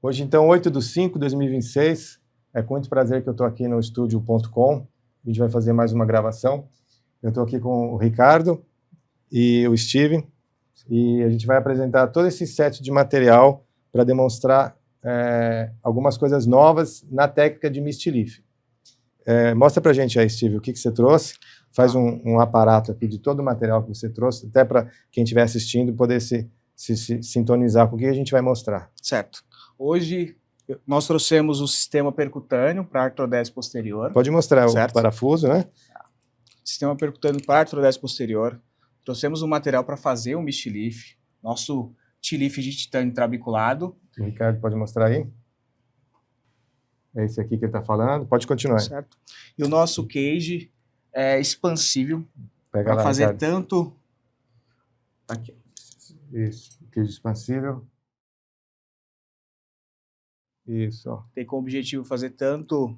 Hoje, então, 8/5/2026, é com muito prazer que eu estou aqui no estúdio.com. A gente vai fazer mais uma gravação. Eu estou aqui com o Ricardo e o Steven, e a gente vai apresentar todo esse set de material para demonstrar algumas coisas novas na técnica de Mist Leaf. Mostra para a gente aí, Steve, o que você trouxe. Faz um aparato aqui de todo o material que você trouxe, até para quem estiver assistindo poder se sintonizar com o que a gente vai mostrar. Certo. Hoje nós trouxemos o sistema percutâneo para artrodese posterior. Pode mostrar certo? O parafuso, né? Sistema percutâneo para artrodese posterior. Trouxemos um material para fazer o Mist Leaf, nosso T-Leaf de titânio trabeculado. O Ricardo pode mostrar aí. É esse aqui que ele está falando. Pode continuar. Certo. E o nosso cage é expansível para fazer Ricardo. tanto... Aqui. Isso, cage expansível. Isso, ó. Tem como objetivo fazer tanto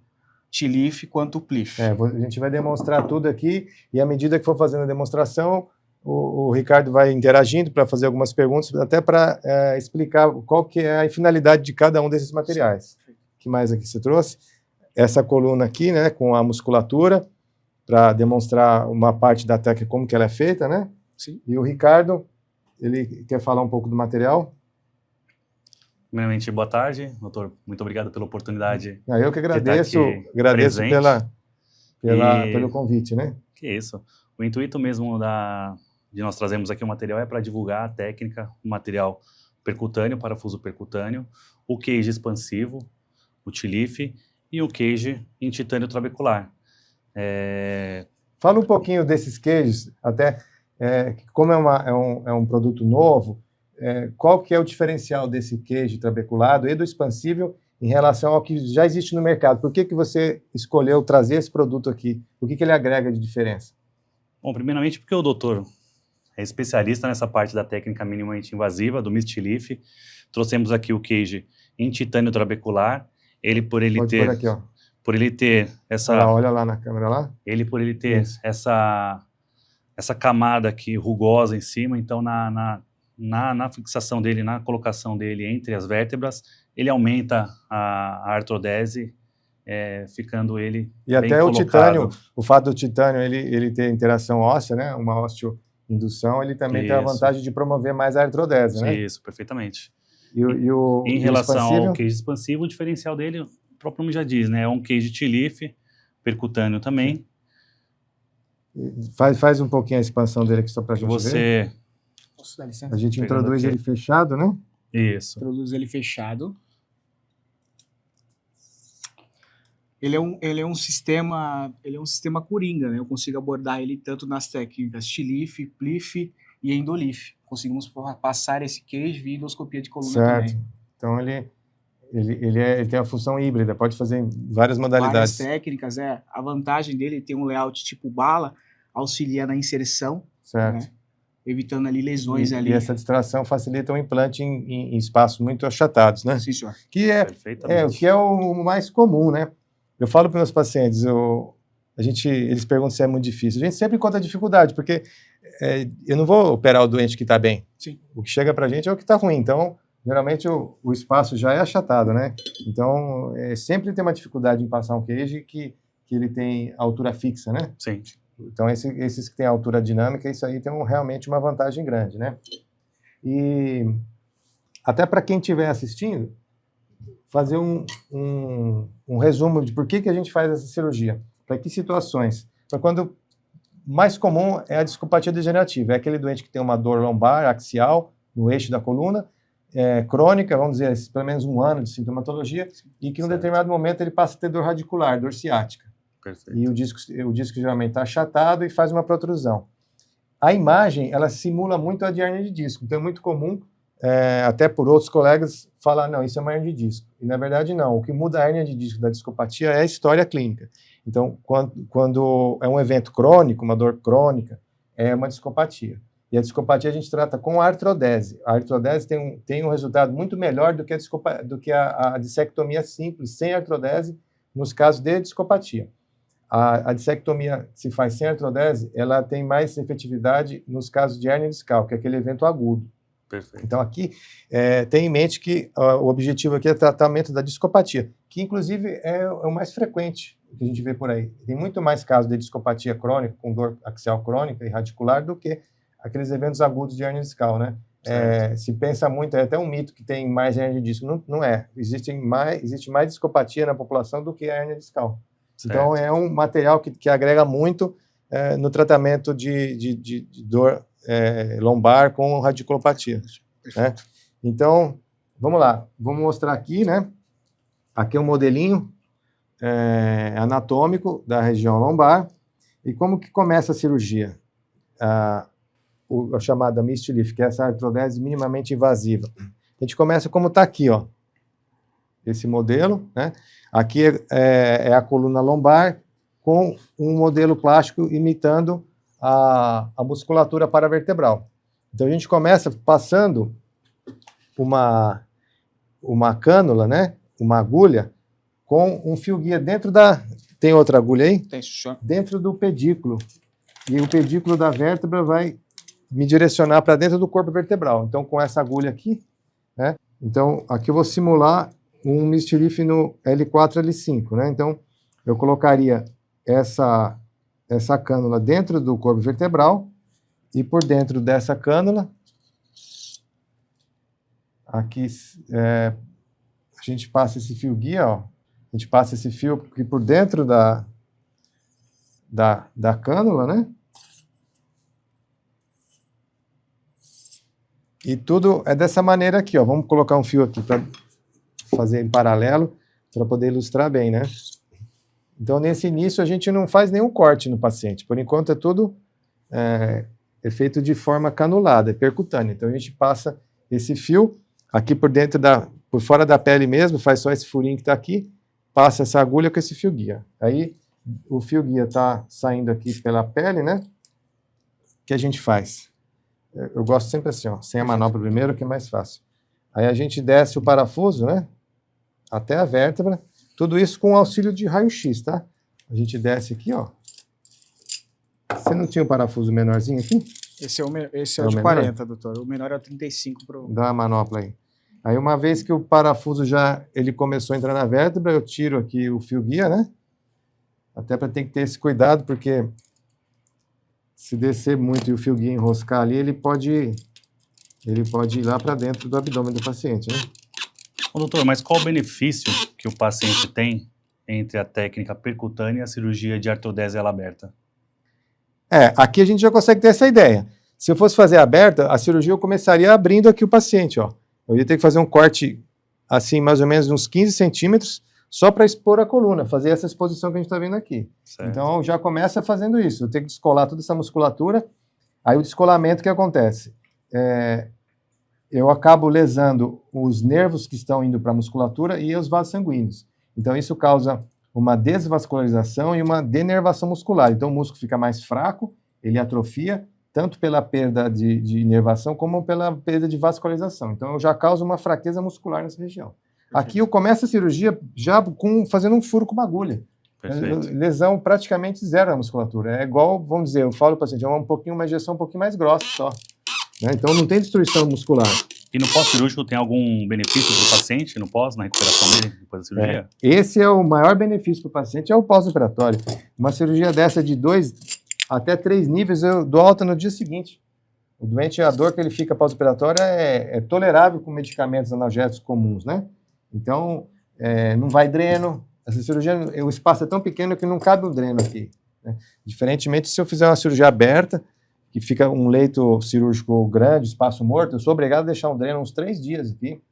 T-Leaf quanto o Pliff. A gente vai demonstrar tudo aqui, e à medida que for fazendo a demonstração, o Ricardo vai interagindo para fazer algumas perguntas, até para explicar qual que é a finalidade de cada um desses materiais. O que mais aqui você trouxe? Essa coluna aqui, né, com a musculatura, para demonstrar uma parte da técnica, como que ela é feita, né? Sim. E o Ricardo, ele quer falar um pouco do material? Primeiramente, boa tarde, doutor. Muito obrigado pela oportunidade. Eu que agradeço, agradeço pelo convite, né? Que isso. O intuito mesmo de nós trazermos aqui o material é para divulgar a técnica, o material percutâneo, parafuso percutâneo, o cage expansivo, o T-Leaf e o cage em titânio trabecular. Fala um pouquinho desses cages, até como é um produto novo, qual que é o diferencial desse cage trabeculado e do expansível em relação ao que já existe no mercado? Por que você escolheu trazer esse produto aqui? O que ele agrega de diferença? Bom, primeiramente porque o doutor é especialista nessa parte da técnica minimamente invasiva, do Mist Leaf. Trouxemos aqui o cage em titânio trabecular. Por ele ter essa... Olha lá na câmera lá. Por ele ter essa camada aqui rugosa em cima, então na fixação dele, na colocação dele entre as vértebras, ele aumenta a artrodese, ficando ele e bem até colocado. O titânio, o fato do titânio ele ter interação óssea, né, uma osteoindução, ele também tem a vantagem de promover mais a artrodese, né? Isso, perfeitamente. Em relação ao cage expansivo, o diferencial dele, o próprio nome já diz, né, é um cage T-Leaf, percutâneo também. Faz um pouquinho a expansão dele aqui só para a gente ver. Posso dar licença? A gente introduz ele fechado, né? Isso. Introduz ele fechado. Ele é um sistema coringa, né? Eu consigo abordar ele tanto nas técnicas T-Leaf, Pliff e Endolief. Conseguimos passar esse cage via endoscopia de coluna também. Então ele tem a função híbrida, pode fazer em várias modalidades. Várias técnicas, A vantagem dele tem um layout tipo bala, auxilia na inserção, certo. Né? Evitando ali lesões ali. E essa distração facilita o implante em espaços muito achatados, né? Sim, senhor. Que é o mais comum, né? Eu falo para meus pacientes, eles perguntam se é muito difícil. A gente sempre encontra dificuldade, porque eu não vou operar o doente que está bem. Sim. O que chega para a gente é o que está ruim. Então, geralmente o espaço já é achatado, né? Então, sempre tem uma dificuldade em passar um cage que ele tem altura fixa, né? Sim. Então, esses que têm altura dinâmica, isso aí tem realmente uma vantagem grande, né? E até para quem estiver assistindo, fazer um resumo de por que a gente faz essa cirurgia. Para que situações? Para quando mais comum é a discopatia degenerativa, é aquele doente que tem uma dor lombar, axial, no eixo da coluna, crônica, vamos dizer, pelo menos 1 ano de sintomatologia, e que em um determinado momento ele passa a ter dor radicular, dor ciática. Perfeito. E o disco geralmente está achatado e faz uma protrusão. A imagem, ela simula muito a de hérnia de disco, então é muito comum, até por outros colegas, falar, não, isso é uma hérnia de disco. E na verdade não, o que muda a hérnia de disco da discopatia é a história clínica. Então, quando é um evento crônico, uma dor crônica, é uma discopatia. E a discopatia a gente trata com a artrodese. A artrodese tem um resultado muito melhor do que a dissectomia simples, sem artrodese, nos casos de discopatia. A dissectomia que se faz sem artrodese, ela tem mais efetividade nos casos de hérnia discal, que é aquele evento agudo. Perfeito. Então, aqui, tem em mente que o objetivo aqui é o tratamento da discopatia, que, inclusive, é o mais frequente que a gente vê por aí. Tem muito mais casos de discopatia crônica, com dor axial crônica e radicular, do que aqueles eventos agudos de hérnia discal, né? Se pensa muito, é até um mito que tem mais hérnia de disco. Não é. Existe mais discopatia na população do que a hérnia discal. Certo. Então, é um material que agrega muito no tratamento de dor lombar com radiculopatia. Né? Então, vamos lá. Vamos mostrar aqui, né? Aqui é um modelinho anatômico da região lombar. E como que começa a cirurgia? A chamada MIST-LIF, que é essa artrodese minimamente invasiva. A gente começa como está aqui, ó. Esse modelo, né? Aqui é a coluna lombar com um modelo plástico imitando a musculatura paravertebral. Então, a gente começa passando uma cânula, né? Uma agulha com um fio guia dentro da... Tem outra agulha aí? Tem, senhor. Dentro do pedículo. E o pedículo da vértebra vai me direcionar para dentro do corpo vertebral. Então, com essa agulha aqui, né? Então, aqui eu vou simular um MIST-LIF no L4, L5, né? Então, eu colocaria essa cânula dentro do corpo vertebral e por dentro dessa cânula, aqui a gente passa esse fio guia, ó. A gente passa esse fio aqui por dentro da cânula, né? E tudo é dessa maneira aqui, ó. Vamos colocar um fio aqui para fazer em paralelo, para poder ilustrar bem, né? Então, nesse início, a gente não faz nenhum corte no paciente. Por enquanto, é tudo feito de forma canulada, é percutânea. Então, a gente passa esse fio aqui por fora da pele mesmo, faz só esse furinho que está aqui, passa essa agulha com esse fio guia. Aí, o fio guia está saindo aqui pela pele, né? O que a gente faz? Eu gosto sempre assim, ó, sem a manopla primeiro, que é mais fácil. Aí a gente desce o parafuso, né? Até a vértebra. Tudo isso com auxílio de raio-x, tá? A gente desce aqui, ó. Você não tinha um parafuso menorzinho aqui? Esse é o de menor? 40, doutor. O menor é o 35 pro... Dá a manopla aí. Aí uma vez que o parafuso ele começou a entrar na vértebra, eu tiro aqui o fio guia, né? Até para ter que ter esse cuidado, porque se descer muito e o fio guia enroscar ali, ele pode ir lá para dentro do abdômen do paciente, né? Ô, doutor, mas qual o benefício que o paciente tem entre a técnica percutânea e a cirurgia de artrodese ala aberta? Aqui a gente já consegue ter essa ideia. Se eu fosse fazer aberta, a cirurgia eu começaria abrindo aqui o paciente, ó. Eu ia ter que fazer um corte, assim, mais ou menos uns 15 centímetros, só para expor a coluna, fazer essa exposição que a gente está vendo aqui. Certo. Então, já começa fazendo isso. Eu tenho que descolar toda essa musculatura. Aí, o descolamento, o que acontece? Eu acabo lesando os nervos que estão indo para a musculatura e os vasos sanguíneos. Então, isso causa uma desvascularização e uma denervação muscular. Então, o músculo fica mais fraco, ele atrofia, tanto pela perda de inervação como pela perda de vascularização. Então, eu já causo uma fraqueza muscular nessa região. Aqui eu começo a cirurgia já fazendo um furo com uma agulha. Perfeito. Lesão praticamente zero na musculatura. É igual, vamos dizer, eu falo para o paciente, uma injeção um pouquinho mais grossa só. Né? Então não tem destruição muscular. E no pós-cirúrgico tem algum benefício para o paciente na recuperação dele, depois da cirurgia? Esse é o maior benefício para o paciente, é o pós-operatório. Uma cirurgia dessa de 2 até 3 níveis, eu dou alta no dia seguinte. O doente, a dor que ele fica pós-operatória é tolerável com medicamentos analgésicos comuns, né? Então, não vai dreno. Essa cirurgia, o espaço é tão pequeno que não cabe um dreno aqui. Né? Diferentemente, se eu fizer uma cirurgia aberta, que fica um leito cirúrgico grande, espaço morto, eu sou obrigado a deixar um dreno uns 3 dias aqui.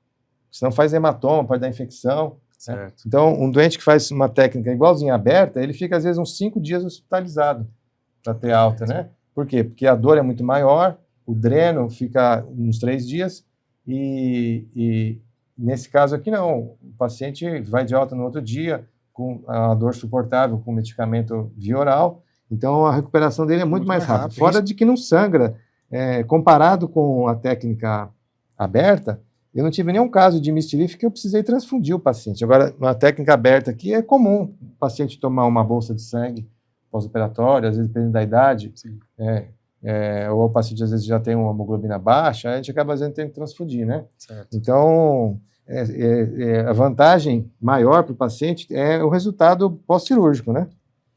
Senão faz hematoma, pode dar infecção. Né? Então, um doente que faz uma técnica igualzinha aberta, ele fica às vezes uns 5 dias hospitalizado para ter alta, né? Por quê? Porque a dor é muito maior, o dreno fica uns 3 dias e nesse caso aqui não, o paciente vai de alta no outro dia com a dor suportável com medicamento via oral, então a recuperação dele é muito mais rápida. Fora de que não sangra, comparado com a técnica aberta, eu não tive nenhum caso de MIST-LIF que eu precisei transfundir o paciente. Agora, na técnica aberta aqui, é comum o paciente tomar uma bolsa de sangue pós-operatória, às vezes dependendo da idade, ou o paciente às vezes já tem uma hemoglobina baixa, a gente acaba às vezes tendo que transfundir, né? Certo. Então, a vantagem maior para o paciente é o resultado pós-cirúrgico, né?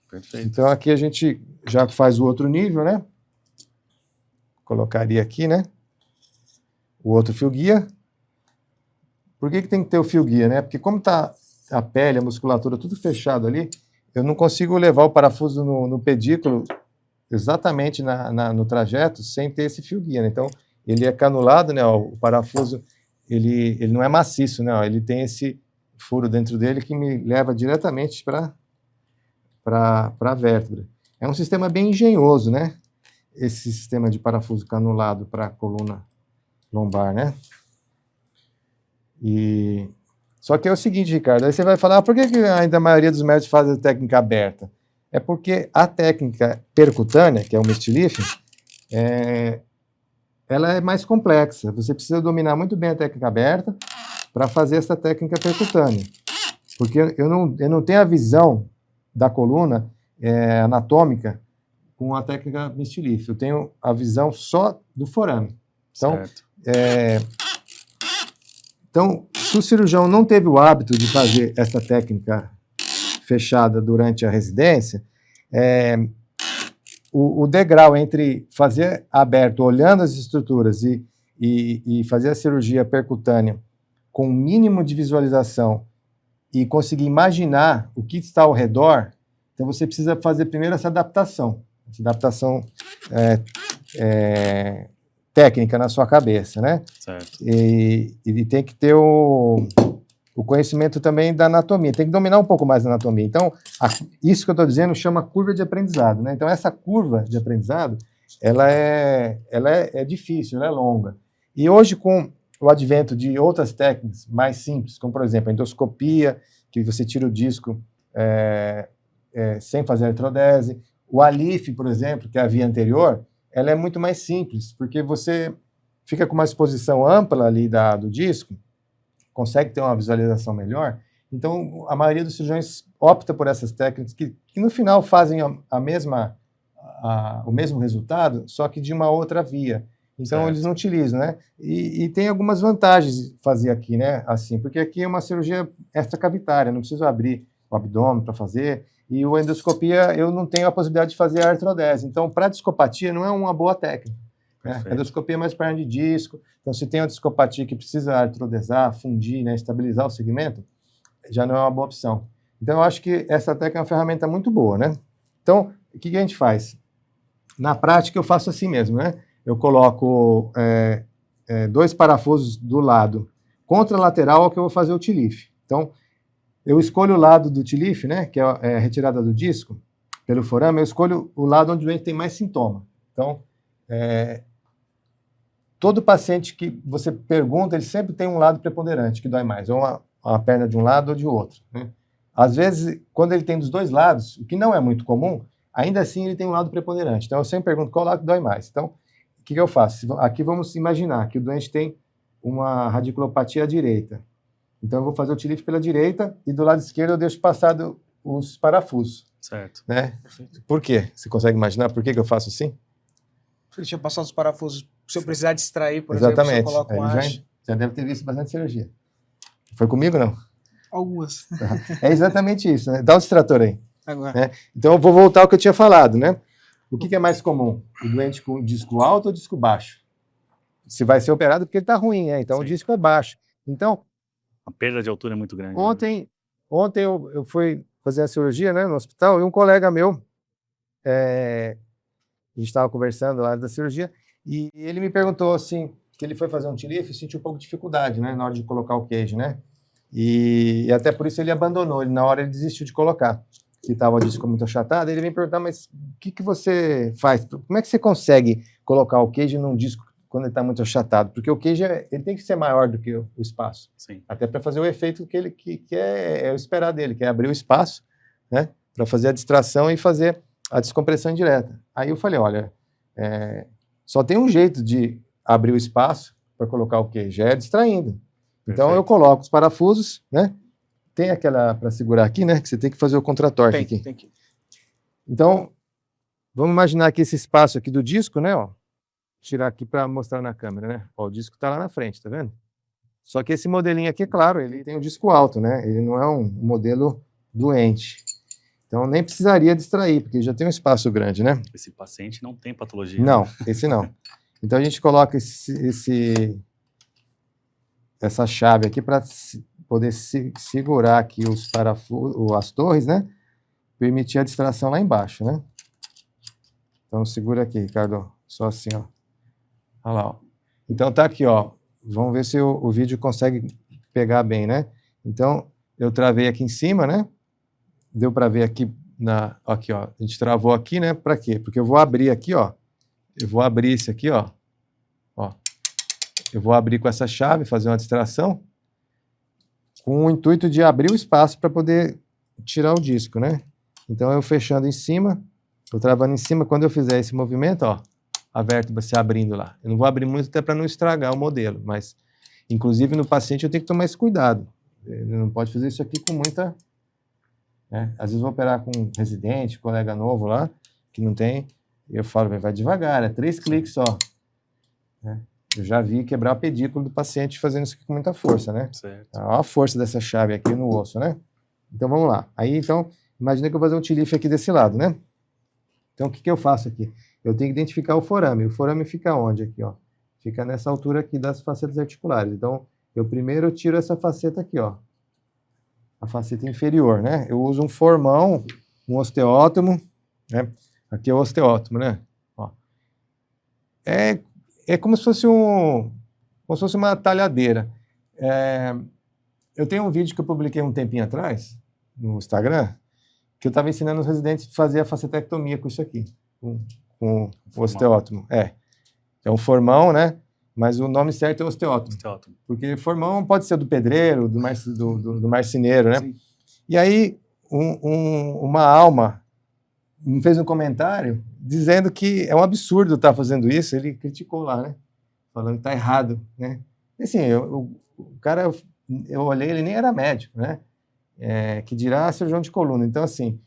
Perfeito. Então, aqui a gente já faz o outro nível, né? Colocaria aqui, né? O outro fio guia. Por que tem que ter o fio guia, né? Porque como está a pele, a musculatura, tudo fechado ali, eu não consigo levar o parafuso no pedículo exatamente no trajeto sem ter esse fio guia, né? Então, ele é canulado, né? Ó, o parafuso, ele não é maciço, né? Ó, ele tem esse furo dentro dele que me leva diretamente para a vértebra. É um sistema bem engenhoso, né? Esse sistema de parafuso canulado para a coluna lombar, né? Só que é o seguinte, Ricardo, aí você vai falar, por que ainda a maioria dos médicos faz a técnica aberta? É porque a técnica percutânea, que é o mistlifting, ela é mais complexa. Você precisa dominar muito bem a técnica aberta para fazer essa técnica percutânea. Porque eu não tenho a visão da coluna anatômica com a técnica mistlifting. Eu tenho a visão só do forame. Então, então, se o cirurgião não teve o hábito de fazer essa técnica fechada durante a residência, o degrau entre fazer aberto, olhando as estruturas, e fazer a cirurgia percutânea com o mínimo de visualização e conseguir imaginar o que está ao redor, então você precisa fazer primeiro essa adaptação técnica na sua cabeça, né? Certo. E tem que ter o conhecimento também da anatomia, tem que dominar um pouco mais da anatomia. Então, isso que eu estou dizendo chama curva de aprendizado, né? Então, essa curva de aprendizado, ela é difícil, ela é longa. E hoje, com o advento de outras técnicas mais simples, como, por exemplo, a endoscopia, que você tira o disco sem fazer artrodese, o ALIF, por exemplo, que é a via anterior, ela é muito mais simples, porque você fica com uma exposição ampla ali do disco, consegue ter uma visualização melhor. Então, a maioria dos cirurgiões opta por essas técnicas que no final fazem o mesmo resultado, só que de uma outra via. Então, certo, eles não utilizam, né? E tem algumas vantagens fazer aqui, né? Assim, porque aqui é uma cirurgia extracavitária, não preciso abrir o abdômen para fazer. E a endoscopia, eu não tenho a possibilidade de fazer a artrodese. Então, para discopatia, não é uma boa técnica. Né? A endoscopia é mais para hernia de disco. Então, se tem uma discopatia que precisa artrodesar, fundir, né, estabilizar o segmento, já não é uma boa opção. Então, eu acho que essa técnica é uma ferramenta muito boa, né? Então, o que a gente faz? Na prática, eu faço assim mesmo, né? Eu coloco 2 parafusos do lado contralateral ao que eu vou fazer o TLIF. Então, eu escolho o lado do TLIF, né, que é a retirada do disco, pelo forame, eu escolho o lado onde o doente tem mais sintoma. Então, todo paciente que você pergunta, ele sempre tem um lado preponderante, que dói mais, ou uma perna de um lado ou de outro. Né? Às vezes, quando ele tem dos dois lados, o que não é muito comum, ainda assim ele tem um lado preponderante. Então, eu sempre pergunto qual lado dói mais. Então, o que eu faço? Aqui vamos imaginar que o doente tem uma radiculopatia à direita. Então, eu vou fazer o TLIF pela direita e do lado esquerdo eu deixo passar os parafusos. Certo. Né? Por quê? Você consegue imaginar por que eu faço assim? Ele tinha passado os parafusos. Se eu precisar distrair, por Exatamente. exemplo, se eu coloco um haste. Já deve ter visto bastante cirurgia. Foi comigo, não? Algumas. É exatamente isso, né? Dá o distrator aí. Agora. Né? Então, eu vou voltar ao que eu tinha falado, né? O que é mais comum? O doente com disco alto ou disco baixo? Se vai ser operado porque ele está ruim, né? Então, sim, o disco é baixo. Então, a perda de altura é muito grande. Ontem eu fui fazer a cirurgia, né, no hospital, e um colega meu, a gente estava conversando lá da cirurgia, e ele me perguntou assim, que ele foi fazer um TLIF e sentiu um pouco de dificuldade, né, na hora de colocar o cage, né, e até por isso ele abandonou, na hora ele desistiu de colocar, que estava o disco muito achatado. Ele me perguntar, mas o que você faz? Como é que você consegue colocar o cage num disco quando ele está muito achatado? Porque o cage ele tem que ser maior do que o espaço. Sim. Até para fazer o efeito que é o esperar dele, que é abrir o espaço, né, para fazer a distração e fazer a descompressão indireta. Aí eu falei, olha, só tem um jeito de abrir o espaço para colocar o cage, é distraindo. Então, eu coloco os parafusos, né? Tem aquela para segurar aqui, né? Que você tem que fazer o contratorque aqui. Tem que. Então, Vamos imaginar aqui esse espaço aqui do disco, né? Ó. Tirar aqui para mostrar na câmera, né? Ó, o disco está lá na frente, tá vendo? Só que esse modelinho aqui, é claro, ele tem um disco alto, né? Ele não é um modelo doente. Então nem precisaria distrair, porque já tem um espaço grande, né? Esse paciente não tem patologia. Não, esse não. Então a gente coloca essa chave aqui para poder segurar aqui os parafusos, as torres, né? Permitir a distração lá embaixo, né? Então segura aqui, Ricardo. Só assim, ó. Olha lá, ó. Então tá aqui, ó. Vamos ver se o vídeo consegue pegar bem, né? Então eu travei aqui em cima, né? Deu para ver aqui aqui, ó. A gente travou aqui, né? Para quê? Porque eu vou abrir aqui, ó. Eu vou abrir esse aqui, ó. Ó. Eu vou abrir com essa chave, fazer uma distração, com o intuito de abrir o espaço para poder tirar o disco, né? Então eu fechando em cima, eu travando em cima, quando eu fizer esse movimento, ó, a vértebra se abrindo lá. Eu não vou abrir muito até para não estragar o modelo, mas inclusive no paciente eu tenho que tomar esse cuidado. Ele não pode fazer isso aqui com muita... Né? Às vezes eu vou operar com um residente, colega novo lá, que não tem, eu falo, vai devagar, é 3 cliques só. Né? Eu já vi quebrar o pedículo do paciente fazendo isso aqui com muita força, né? Certo. Olha a força dessa chave aqui no osso, né? Então vamos lá. Aí então, imagina que eu vou fazer um tilife aqui desse lado, né? Então o que eu faço aqui? Eu tenho que identificar o forame. O forame fica onde aqui, ó? Fica nessa altura aqui das facetas articulares. Então, eu primeiro tiro essa faceta aqui, ó. A faceta inferior, né? Eu uso um formão, um osteótomo, né? Aqui é o osteótomo, né? Ó. É como se fosse uma talhadeira. Eu tenho um vídeo que eu publiquei um tempinho atrás, no Instagram, que eu estava ensinando os residentes a fazer a facetectomia com isso aqui, com o osteótomo. É um formão, né? Mas o nome certo é osteótomo. Porque formão pode ser do pedreiro, do marceneiro, né? Sim. E aí, uma alma me fez um comentário dizendo que é um absurdo estar fazendo isso. Ele criticou lá, né? Falando que está errado, né? E assim, o cara, eu olhei, ele nem era médico, né? Que dirá cirurgião de coluna. Então, assim,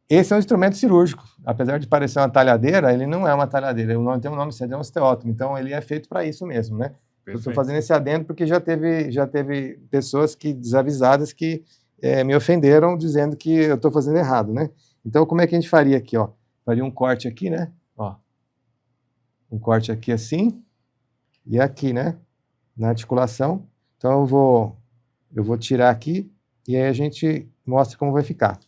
esse é um instrumento cirúrgico. Apesar de parecer uma talhadeira, ele não é uma talhadeira. O nome tem um nome certo, é um osteótomo. Então, ele é feito para isso mesmo, né? Eu estou fazendo esse adendo porque já teve pessoas desavisadas que me ofenderam dizendo que eu estou fazendo errado, né? Então, como é que a gente faria aqui, ó? Faria um corte aqui, né? Ó. Um corte aqui assim e aqui, né? Na articulação. Então, eu vou tirar aqui e aí a gente mostra como vai ficar.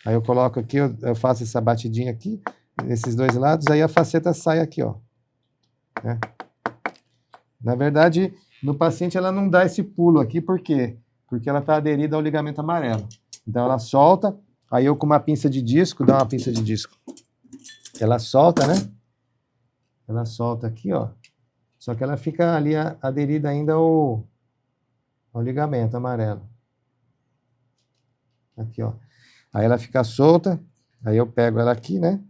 Aí eu coloco aqui, eu faço essa batidinha aqui, nesses dois lados, aí a faceta sai aqui, ó. Né? Na verdade, no paciente ela não dá esse pulo aqui, por quê? Porque ela está aderida ao ligamento amarelo. Então ela solta, aí eu com uma pinça de disco, dá uma pinça de disco. Ela solta, né? Ela solta aqui, ó. Só que ela fica ali aderida ainda ao ligamento amarelo. Aqui, ó. Aí ela fica solta, aí eu pego ela aqui, né?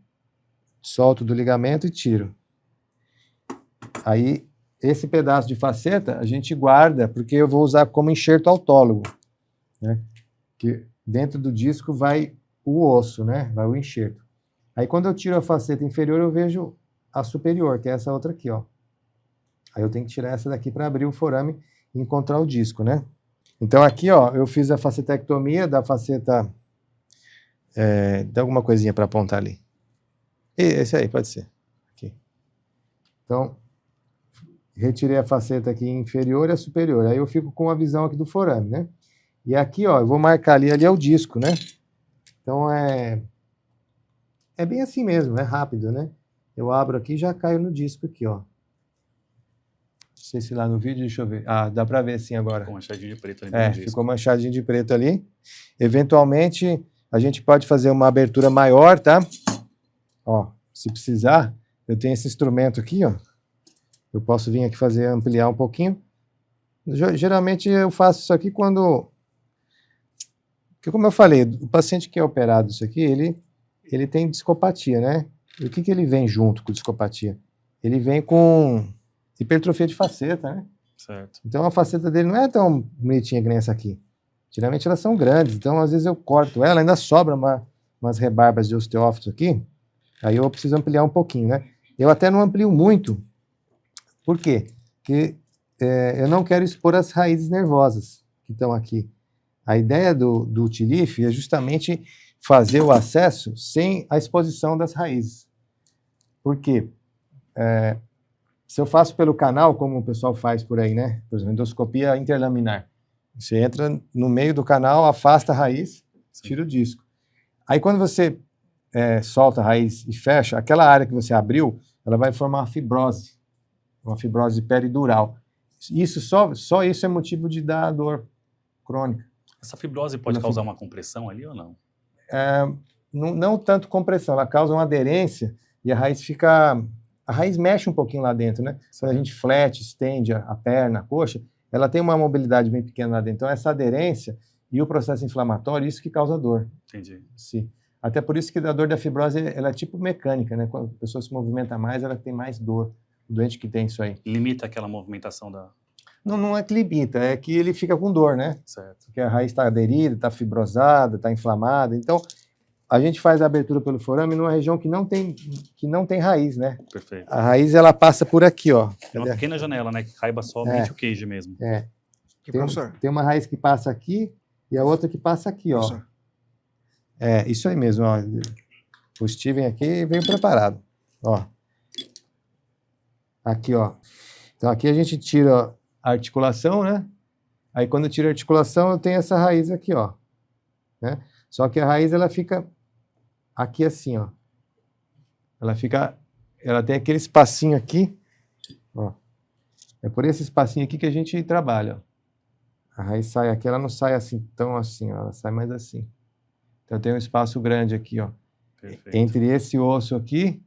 Solto do ligamento e tiro. Aí, esse pedaço de faceta a gente guarda, porque eu vou usar como enxerto autólogo, né? Que dentro do disco vai o osso, né? Vai o enxerto. Aí, quando eu tiro a faceta inferior, eu vejo a superior, que é essa outra aqui, ó. Aí eu tenho que tirar essa daqui para abrir o forame e encontrar o disco, né? Então, aqui, ó, eu fiz a facetectomia da faceta... tem alguma coisinha para apontar ali? Esse aí, pode ser. Aqui. Então, retirei a faceta aqui inferior e a superior. Aí eu fico com a visão aqui do forame, né? E aqui, ó, eu vou marcar ali é o disco, né? Então, é bem assim mesmo, é rápido, né? Eu abro aqui e já caio no disco aqui, ó. Não sei se lá no vídeo, deixa eu ver. Ah, dá para ver assim agora. Ficou manchadinho de preto ali. Ficou manchadinho de preto ali. Eventualmente... a gente pode fazer uma abertura maior, tá? Ó, se precisar, eu tenho esse instrumento aqui, ó. Eu posso vir aqui ampliar um pouquinho. Geralmente eu faço isso aqui quando... porque como eu falei, o paciente que é operado isso aqui, ele tem discopatia, né? E o que ele vem junto com discopatia? Ele vem com hipertrofia de faceta, né? Certo. Então a faceta dele não é tão bonitinha que nem essa aqui. Geralmente elas são grandes, então às vezes eu corto ela, ainda sobra umas rebarbas de osteófitos aqui, aí eu preciso ampliar um pouquinho, né? Eu até não amplio muito. Por quê? Porque eu não quero expor as raízes nervosas que estão aqui. A ideia do TLIF é justamente fazer o acesso sem a exposição das raízes. Por quê? Se eu faço pelo canal, como o pessoal faz por aí, né? Por exemplo, endoscopia interlaminar. Você entra no meio do canal, afasta a raiz, tira o disco. Aí quando você solta a raiz e fecha, aquela área que você abriu, ela vai formar uma fibrose peridural. Isso só isso é motivo de dar dor crônica. Essa fibrose pode causar uma compressão ali ou não? Não tanto compressão, ela causa uma aderência e a raiz mexe um pouquinho lá dentro, né? Quando a gente flete, estende a perna, a coxa, ela tem uma mobilidade bem pequena lá dentro. Então essa aderência e o processo inflamatório, isso que causa dor. Entendi. Sim. Até por isso que a dor da fibrose, ela é tipo mecânica, né? Quando a pessoa se movimenta mais, ela tem mais dor. O doente que tem isso aí. Limita aquela movimentação da... Não é que limita, é que ele fica com dor, né? Certo. Porque a raiz está aderida, está fibrosada, está inflamada. Então, a gente faz a abertura pelo forame numa região que não tem raiz, né? Perfeito. A raiz, ela passa por aqui, ó. É uma pequena janela, né? Que caiba somente o queijo mesmo. Professor? Tem uma raiz que passa aqui e a outra que passa aqui, ó. Professor. Isso aí mesmo, ó. O Steven aqui veio preparado, ó. Aqui, ó. Então, aqui a gente tira a articulação, né? Aí, quando eu tiro a articulação, eu tenho essa raiz aqui, ó. Né? Só que a raiz, ela fica aqui assim, ó. Ela tem aquele espacinho aqui, ó. É por esse espacinho aqui que a gente trabalha, ó. A raiz sai aqui, ela não sai assim, tão assim, ó. Ela sai mais assim. Então, tem um espaço grande aqui, ó. Perfeito. Entre esse osso aqui,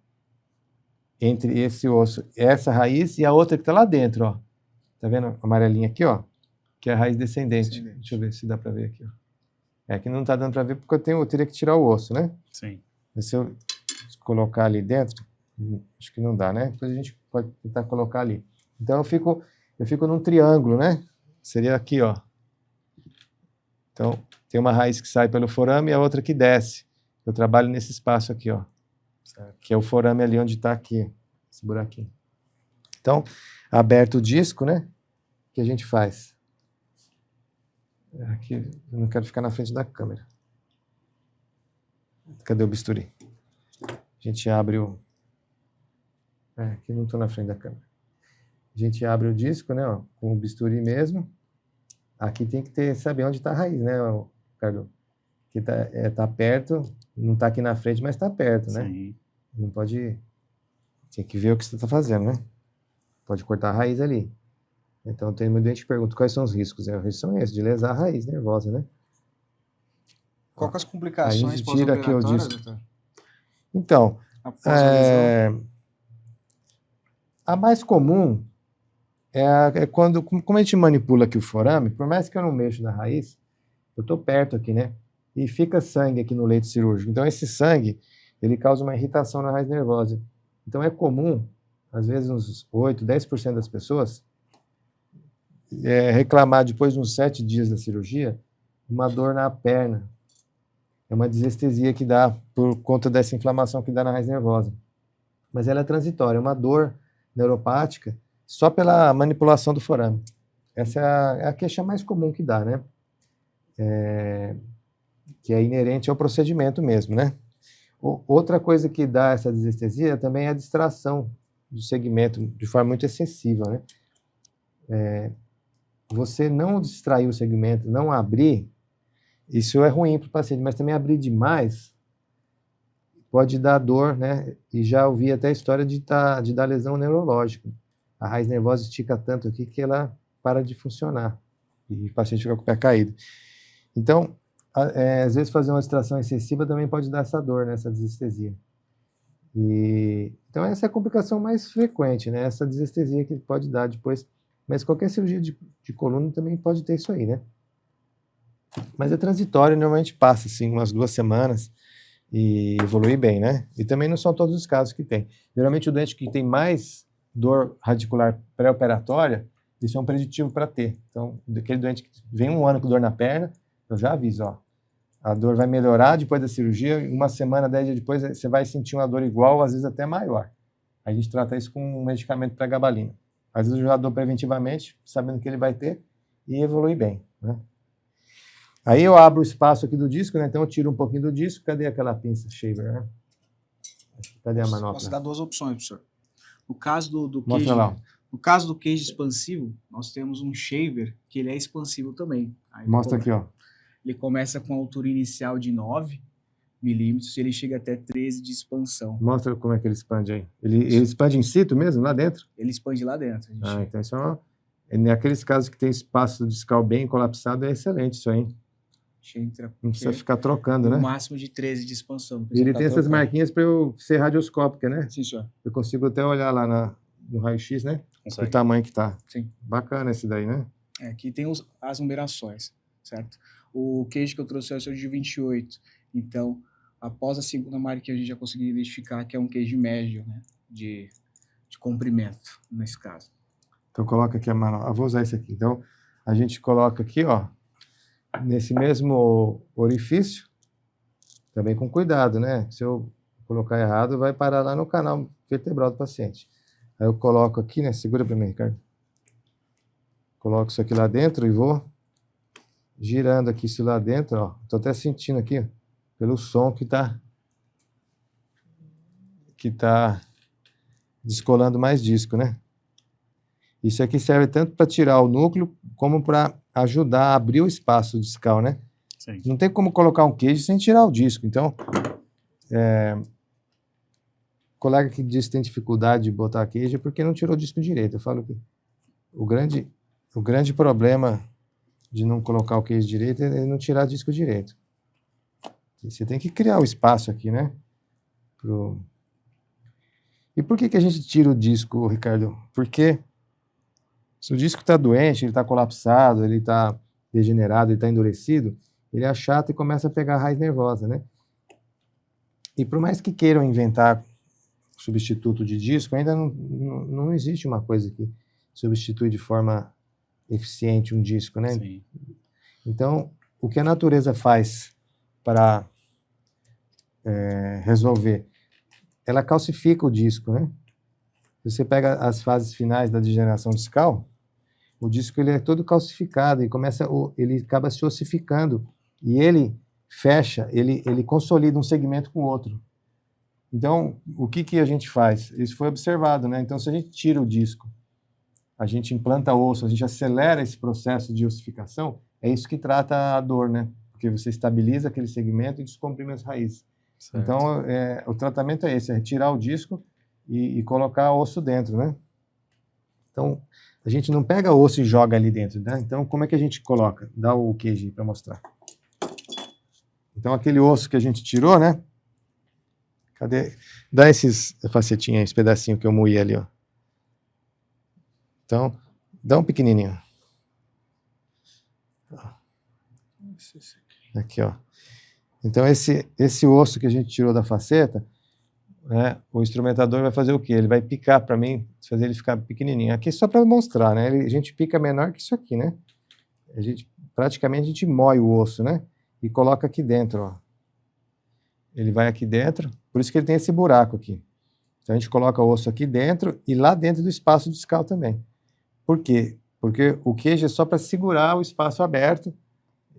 essa raiz e a outra que está lá dentro, ó. Tá vendo a amarelinha aqui, ó? Que é a raiz descendente. Deixa eu ver se dá para ver aqui, ó. Aqui não tá dando para ver porque eu teria que tirar o osso, né? Sim. Mas se eu colocar ali dentro, acho que não dá, né? Depois a gente pode tentar colocar ali. Então eu fico num triângulo, né? Seria aqui, ó. Então tem uma raiz que sai pelo forame e a outra que desce. Eu trabalho nesse espaço aqui, ó. Certo. Que é o forame ali onde está aqui, esse buraquinho. Então, aberto o disco, né? O que a gente faz? Aqui, eu não quero ficar na frente da câmera. Cadê o bisturi? A gente abre o... aqui não estou na frente da câmera. A gente abre o disco, né? Ó, com o bisturi mesmo. Aqui tem que saber onde está a raiz, né, Ricardo? Que tá perto, não está aqui na frente, mas está perto, né? Sim. Não pode... Tem que ver o que você está fazendo, né? Pode cortar a raiz ali. Então, tem muita gente que pergunta quais são os riscos. Os riscos são esses, de lesar a raiz nervosa, né? Qual que as complicações tira aqui o pós-operatórias, disco. doutor? Então, Após a lesão? a mais comum é quando, como a gente manipula aqui o forame, por mais que eu não mexo na raiz, eu estou perto aqui, né? E fica sangue aqui no leito cirúrgico. Então, esse sangue, ele causa uma irritação na raiz nervosa. Então, é comum, às vezes uns 8, 10% das pessoas, reclamar depois de uns 7 dias da cirurgia, uma dor na perna. É uma desestesia que dá por conta dessa inflamação que dá na raiz nervosa. Mas ela é transitória, é uma dor neuropática só pela manipulação do forame. Essa é a queixa mais comum que dá, né? Que é inerente ao procedimento mesmo, né? Outra coisa que dá essa desestesia também é a distração do segmento de forma muito excessiva, né? Você não distrair o segmento, não abrir, isso é ruim para o paciente, mas também abrir demais pode dar dor, né? E já ouvi até a história de dar lesão neurológica. A raiz nervosa estica tanto aqui que ela para de funcionar e o paciente fica com o pé caído. Então, às vezes fazer uma distração excessiva também pode dar essa dor, né? Essa desestesia. Então, essa é a complicação mais frequente, né? Essa desestesia que pode dar depois. Mas qualquer cirurgia de coluna também pode ter isso aí, né? Mas é transitório, normalmente passa, assim, umas 2 semanas e evolui bem, né? E também não são todos os casos que tem. Geralmente o doente que tem mais dor radicular pré-operatória, isso é um preditivo para ter. Então, daquele doente que vem um ano com dor na perna, eu já aviso, ó, A dor vai melhorar depois da cirurgia, uma semana, 10 dias depois, você vai sentir uma dor igual, às vezes até maior. A gente trata isso com um medicamento pregabalina. Às vezes eu já dou preventivamente, sabendo que ele vai ter, e evolui bem, né? Aí eu abro o espaço aqui do disco, né? Então eu tiro um pouquinho do disco. Cadê aquela pinça shaver, né? Cadê a manopla? Posso dar 2 opções, professor. No caso do Mostra cage, lá. no caso do cage expansivo, nós temos um shaver que ele é expansivo também. Aí Mostra aqui, ó. Ele começa com a altura inicial de 9 milímetros e ele chega até 13 de expansão. Mostra como é que ele expande aí. Ele expande in situ mesmo, lá dentro? Ele expande lá dentro. Então isso naqueles casos que tem espaço discal bem colapsado, é excelente isso aí. Não precisa ficar trocando, né? O máximo de 13 de expansão. E ele tem essas marquinhas para eu ser radioscópica, né? Sim, senhor. Eu consigo até olhar lá no raio-x, né? Consegue. O tamanho que tá. Sim. Bacana esse daí, né? Aqui tem as numerações, certo? O queijo que eu trouxe é o seu de 28. Então, após a segunda marca, a gente já conseguiu identificar que é um queijo médio, né? De comprimento, nesse caso. Então, coloca aqui a mão. Eu vou usar esse aqui. Então, a gente coloca aqui, ó, nesse mesmo orifício, também com cuidado, né? Se eu colocar errado, vai parar lá no canal vertebral do paciente. Aí eu coloco aqui, né? Segura para mim, Ricardo. Coloco isso aqui lá dentro e vou girando aqui isso lá dentro, ó. Tô até sentindo aqui, ó, pelo som que tá descolando mais disco, né? Isso aqui serve tanto para tirar o núcleo, como para ajudar a abrir o espaço discal, né? Sim. Não tem como colocar um queijo sem tirar o disco. Então, colega que diz que tem dificuldade de botar queijo é porque não tirou o disco direito. Eu falo que o grande problema de não colocar o queijo direito é não tirar o disco direito. Você tem que criar o espaço aqui, né? E por que a gente tira o disco, Ricardo? Porque se o disco está doente, ele está colapsado, ele está degenerado, ele está endurecido, ele achata e começa a pegar a raiz nervosa, né? E por mais que queiram inventar substituto de disco, ainda não existe uma coisa que substitui de forma eficiente um disco, né? Sim. Então, o que a natureza faz para resolver? Ela calcifica o disco, né? Você pega as fases finais da degeneração discal, o disco ele é todo calcificado e ele acaba se ossificando e ele fecha, ele consolida um segmento com o outro. Então, o que a gente faz? Isso foi observado, né? Então, se a gente tira o disco, a gente implanta osso, a gente acelera esse processo de ossificação, é isso que trata a dor, né? Porque você estabiliza aquele segmento e descomprime as raízes. Certo. Então, o tratamento é esse, é retirar o disco e colocar osso dentro, né? Então, a gente não pega osso e joga ali dentro, né? Então, como é que a gente coloca? Dá o queijo para mostrar. Então, aquele osso que a gente tirou, né? Cadê? Dá esses facetinhos, esse pedacinho que eu moí ali, ó. Então, dá um pequenininho. Aqui, ó. Então, esse osso que a gente tirou da faceta, né, o instrumentador vai fazer o quê? Ele vai picar para mim, fazer ele ficar pequenininho. Aqui só para mostrar, né? A gente pica menor que isso aqui, né? Praticamente a gente moe o osso, né? E coloca aqui dentro, ó. Ele vai aqui dentro, por isso que ele tem esse buraco aqui. Então a gente coloca o osso aqui dentro e lá dentro do espaço discal também. Por quê? Porque o queijo é só para segurar o espaço aberto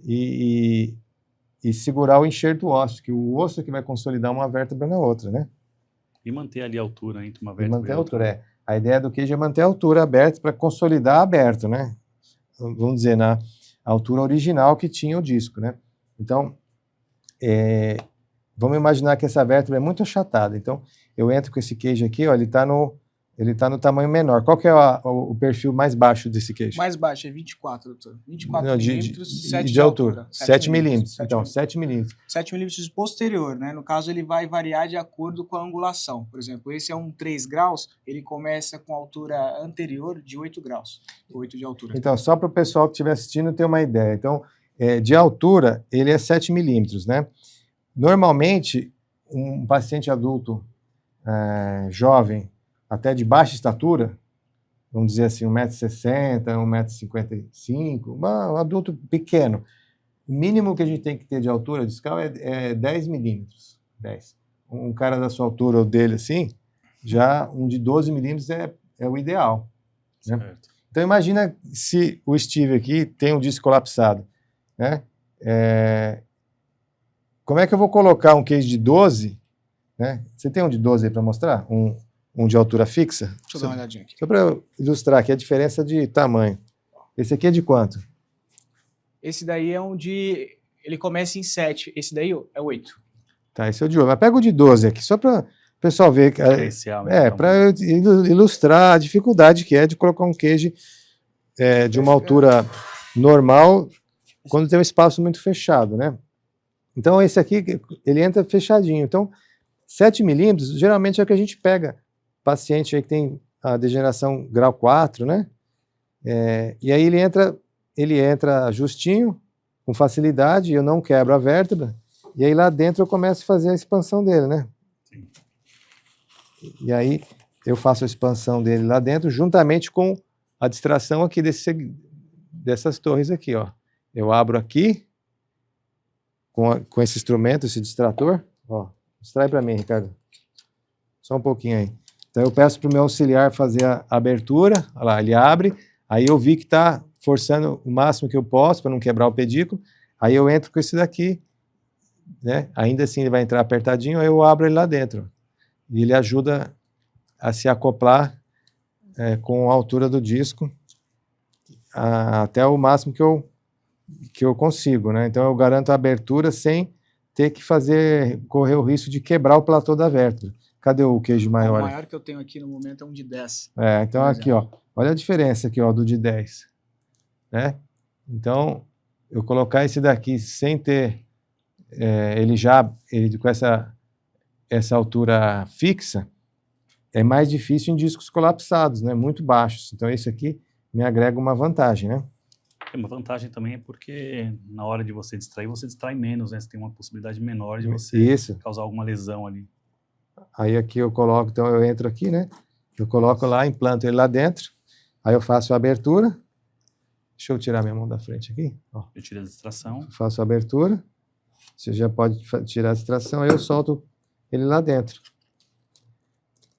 e segurar o enxerto ósseo, que o osso é que vai consolidar uma vértebra na outra, né? E manter ali a altura entre uma vértebra e a altura, A ideia do queijo é manter a altura aberta para consolidar aberto, né? Vamos dizer, na altura original que tinha o disco, né? Então, vamos imaginar que essa vértebra é muito achatada. Então, eu entro com esse queijo aqui, ó, ele está no tamanho menor. Qual que é o perfil mais baixo desse queijo? Mais baixo, é 24, doutor. 24 Não, milímetros, 7 de altura. 7 milímetros. Então, 7 milímetros. 7 milímetros posterior, né? No caso, ele vai variar de acordo com a angulação. Por exemplo, esse é um 3 graus, ele começa com altura anterior de 8 graus. 8 de altura. Então, só para o pessoal que estiver assistindo ter uma ideia. Então, de altura, ele é 7 milímetros, né? Normalmente, um paciente adulto jovem, até de baixa estatura, vamos dizer assim, 1,60 m, 1,55 m, um adulto pequeno, O mínimo que a gente tem que ter de altura discal é 10 milímetros. 10. Um cara da sua altura ou dele assim, já um de 12 milímetros é o ideal. Né? Certo. Então imagina se o Steve aqui tem um disco colapsado. Né? Como é que eu vou colocar um case de 12? Né? Você tem um de 12 aí para mostrar? Um de altura fixa? Deixa eu dar uma olhadinha aqui. Só para ilustrar aqui a diferença de tamanho. Esse aqui é de quanto? Esse daí é um de... Ele começa em 7. Esse daí é 8. Tá, esse é o de 8. Mas pega o de 12 aqui, só para o pessoal ver. Diferencial, Para ilustrar a dificuldade que é de colocar um cage de uma altura normal quando tem um espaço muito fechado, né? Então esse aqui, ele entra fechadinho. Então, 7 milímetros, geralmente é o que a gente pega. Paciente aí que tem a degeneração grau 4, né? E aí ele entra justinho, com facilidade, eu não quebro a vértebra, e aí lá dentro eu começo a fazer a expansão dele, né? Sim. E aí eu faço a expansão dele lá dentro, juntamente com a distração aqui dessas torres aqui, ó. Eu abro aqui, com esse instrumento, esse distrator, ó. Distrai para mim, Ricardo. Só um pouquinho aí. Então eu peço para o meu auxiliar fazer a abertura, olha lá, ele abre, aí eu vi que está forçando o máximo que eu posso para não quebrar o pedículo, aí eu entro com esse daqui, né? Ainda assim ele vai entrar apertadinho, aí eu abro ele lá dentro. E ele ajuda a se acoplar com a altura do disco até o máximo que eu consigo, né? Então eu garanto a abertura sem ter que correr o risco de quebrar o platô da vértebra. Cadê o queijo maior? O maior que eu tenho aqui no momento é um de 10. Então aqui, ó, olha a diferença aqui, ó, do de 10. Né? Então, eu colocar esse daqui sem ter ele com essa altura fixa, é mais difícil em discos colapsados, né? Muito baixos. Então, esse aqui me agrega uma vantagem, né? Uma vantagem também é porque na hora de você distrai menos, né? Você tem uma possibilidade menor de você causar alguma lesão ali. Aí aqui eu coloco, então eu entro aqui, né? Eu coloco lá, implanto ele lá dentro, aí eu faço a abertura. Deixa eu tirar minha mão da frente aqui. Ó. Eu tiro a distração. Faço a abertura. Você já pode tirar a distração, aí eu solto ele lá dentro.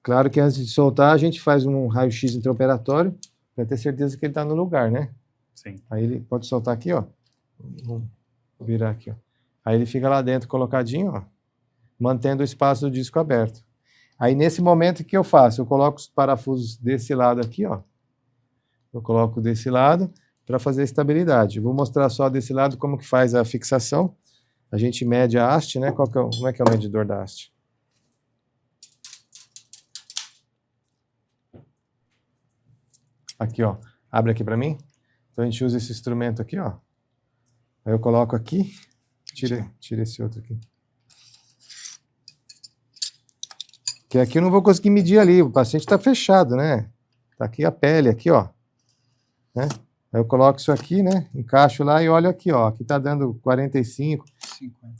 Claro que antes de soltar, a gente faz um raio-x intraoperatório para ter certeza que ele está no lugar, né? Sim. Aí ele pode soltar aqui, ó. Vou virar aqui, ó. Aí ele fica lá dentro colocadinho, ó, mantendo o espaço do disco aberto. Aí nesse momento o que eu faço? Eu coloco os parafusos desse lado aqui, ó. Eu coloco desse lado para fazer a estabilidade. Eu vou mostrar só desse lado como que faz a fixação. A gente mede a haste, né? Como é que é o medidor da haste? Aqui, ó. Abre aqui para mim. Então a gente usa esse instrumento aqui, ó. Aí eu coloco aqui. Tira esse outro aqui. Que aqui eu não vou conseguir medir ali. O paciente está fechado, né? Tá aqui a pele, aqui, ó. Né? Aí eu coloco isso aqui, né? Encaixo lá e olho aqui, ó. Aqui tá dando 45. 50.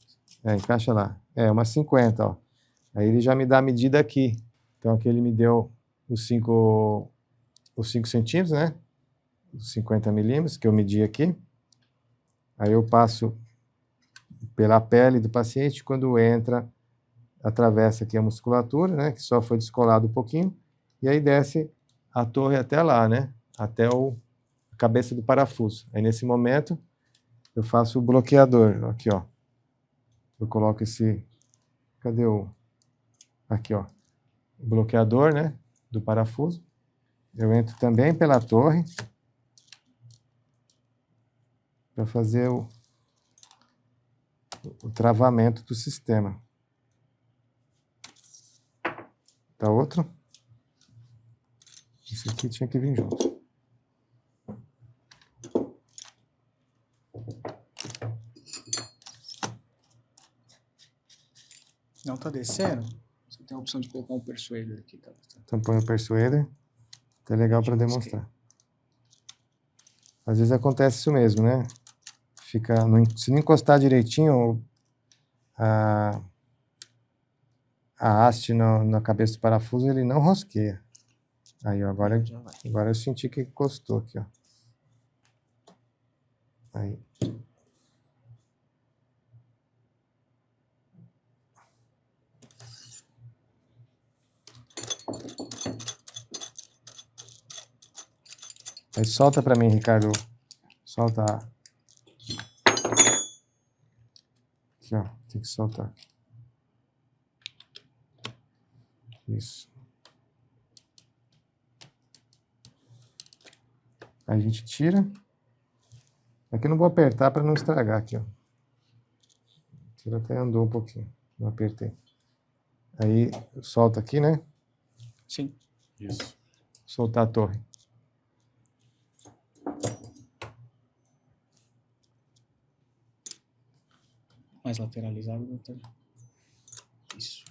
Encaixa lá. Umas 50, ó. Aí ele já me dá a medida aqui. Então aqui ele me deu os 5 centímetros, né? Os 50 milímetros que eu medi aqui. Aí eu passo pela pele do paciente, quando entra, atravessa aqui a musculatura, né? Que só foi descolado um pouquinho. E aí desce a torre até lá, né? Até a cabeça do parafuso. Aí nesse momento eu faço o bloqueador. Aqui, ó. Eu coloco esse... Cadê o... Aqui, ó. O bloqueador, né? Do parafuso. Eu entro também pela torre para fazer o travamento do sistema. Tá outro? Esse aqui tinha que vir junto. Não tá descendo? Você tem a opção de colocar um persuader aqui. Tá? Então põe o persuader. Tá legal para demonstrar. Às vezes acontece isso mesmo, né? Se não encostar direitinho a haste na cabeça do parafuso, ele não rosqueia. Aí, ó, agora eu senti que encostou aqui, ó. Aí. Aí solta para mim, Ricardo. Solta. Aqui, ó. Tem que soltar. Isso. Aí a gente tira. Aqui eu não vou apertar para não estragar aqui, ó. Ele até andou um pouquinho. Não apertei. Aí solta aqui, né? Sim. Isso. Soltar a torre. Mais lateralizado, doutor. Isso.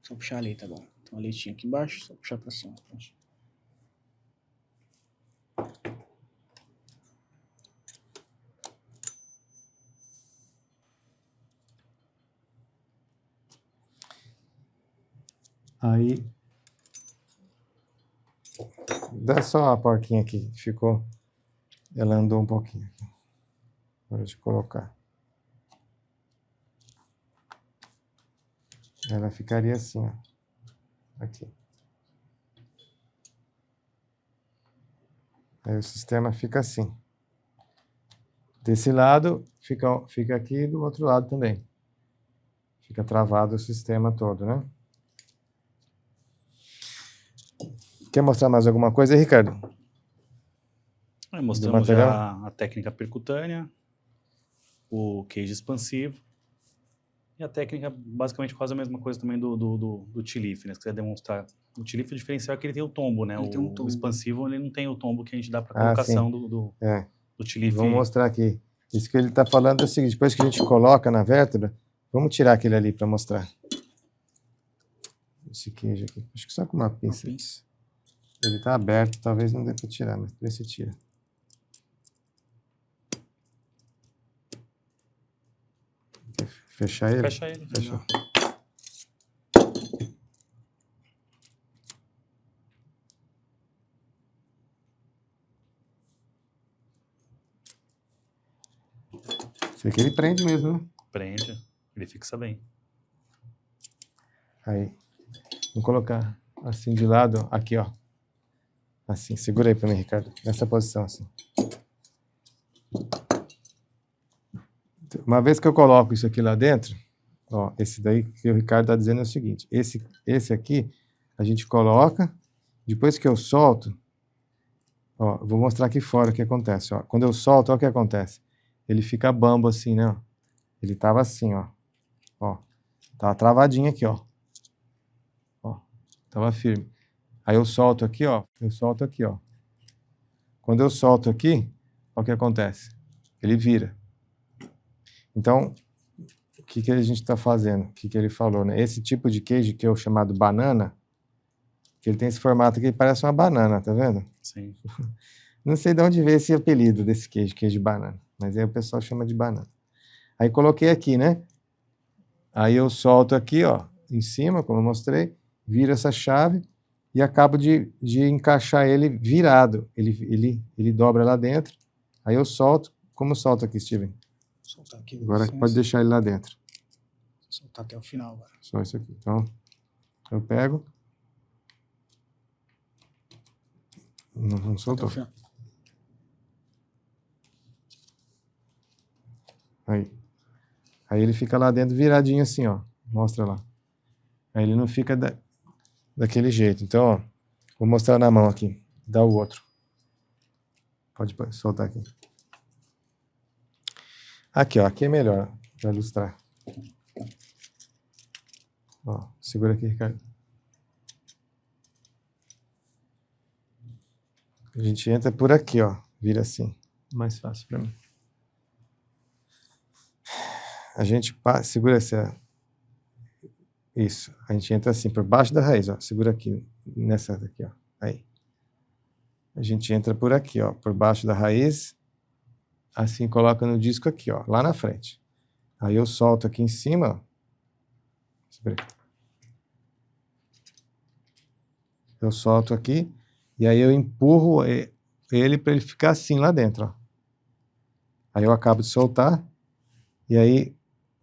Só puxar a leita agora. Tem uma leitinha aqui embaixo, só puxar pra cima. Aí dá só a porquinha aqui que ficou. Ela andou um pouquinho aqui. Hora de colocar. Ela ficaria assim, ó. Aqui. Aí o sistema fica assim. Desse lado fica aqui, do outro lado também. Fica travado o sistema todo, né? Quer mostrar mais alguma coisa aí, Ricardo? Aí mostramos já a técnica percutânea, o queijo expansivo e a técnica basicamente quase a mesma coisa também do T-Leaf, né? Se quiser demonstrar. O T-Leaf, o diferencial é que ele tem o tombo, né? Ele tem um tombo. O expansivo ele não tem o tombo que a gente dá para colocação do T-Leaf. Vamos mostrar aqui. Isso que ele está falando é o seguinte, depois que a gente coloca na vértebra, vamos tirar aquele ali para mostrar. Esse queijo aqui. Acho que só com uma pinça. Ele está aberto, talvez não dê para tirar, mas vê se tira. Fechar ele? Fecha ele. Fechou. Isso aqui ele prende mesmo, né? Prende, ele fixa bem. Aí, vamos colocar assim de lado, aqui, ó. Assim, segura aí para mim, Ricardo. Nessa posição, assim. Uma vez que eu coloco isso aqui lá dentro, ó, esse daí que o Ricardo está dizendo é o seguinte, esse aqui, a gente coloca, depois que eu solto, ó, vou mostrar aqui fora o que acontece, ó. Quando eu solto, olha o que acontece. Ele fica bambo assim, né, ó. Ele tava assim, ó. Ó, tava travadinho aqui, ó. Ó, tava firme. Aí eu solto aqui, ó. Eu solto aqui, ó. Quando eu solto aqui, olha o que acontece. Ele vira. Então, o que a gente está fazendo? O que ele falou, né? Esse tipo de queijo que é o chamado banana, que ele tem esse formato aqui, parece uma banana, tá vendo? Sim. Não sei de onde veio esse apelido desse queijo de banana, mas aí o pessoal chama de banana. Aí coloquei aqui, né? Aí eu solto aqui, ó, em cima, como eu mostrei, viro essa chave e acabo de encaixar ele virado. Ele dobra lá dentro, aí eu solto. Como eu solto aqui, Steven? Soltar aqui. Agora pode deixar ele lá dentro. Soltar até o final agora. Só isso aqui. Então, eu pego. Não soltou. Aí ele fica lá dentro viradinho assim, ó. Mostra lá. Aí ele não fica daquele jeito. Então, ó, vou mostrar na mão aqui. Dá o outro. Pode soltar aqui. Aqui, ó. Aqui é melhor para ilustrar. Ó, segura aqui, Ricardo. A gente entra por aqui, ó. Vira assim. Mais fácil para mim. A gente segura essa. Isso. A gente entra assim, por baixo da raiz, ó. Segura aqui, nessa daqui, ó. Aí. A gente entra por aqui, ó. Por baixo da raiz. Assim, coloca no disco aqui, ó. Lá na frente. Aí eu solto aqui em cima, ó. Segura aqui. Eu solto aqui. E aí eu empurro ele para ele ficar assim lá dentro, ó. Aí eu acabo de soltar. E aí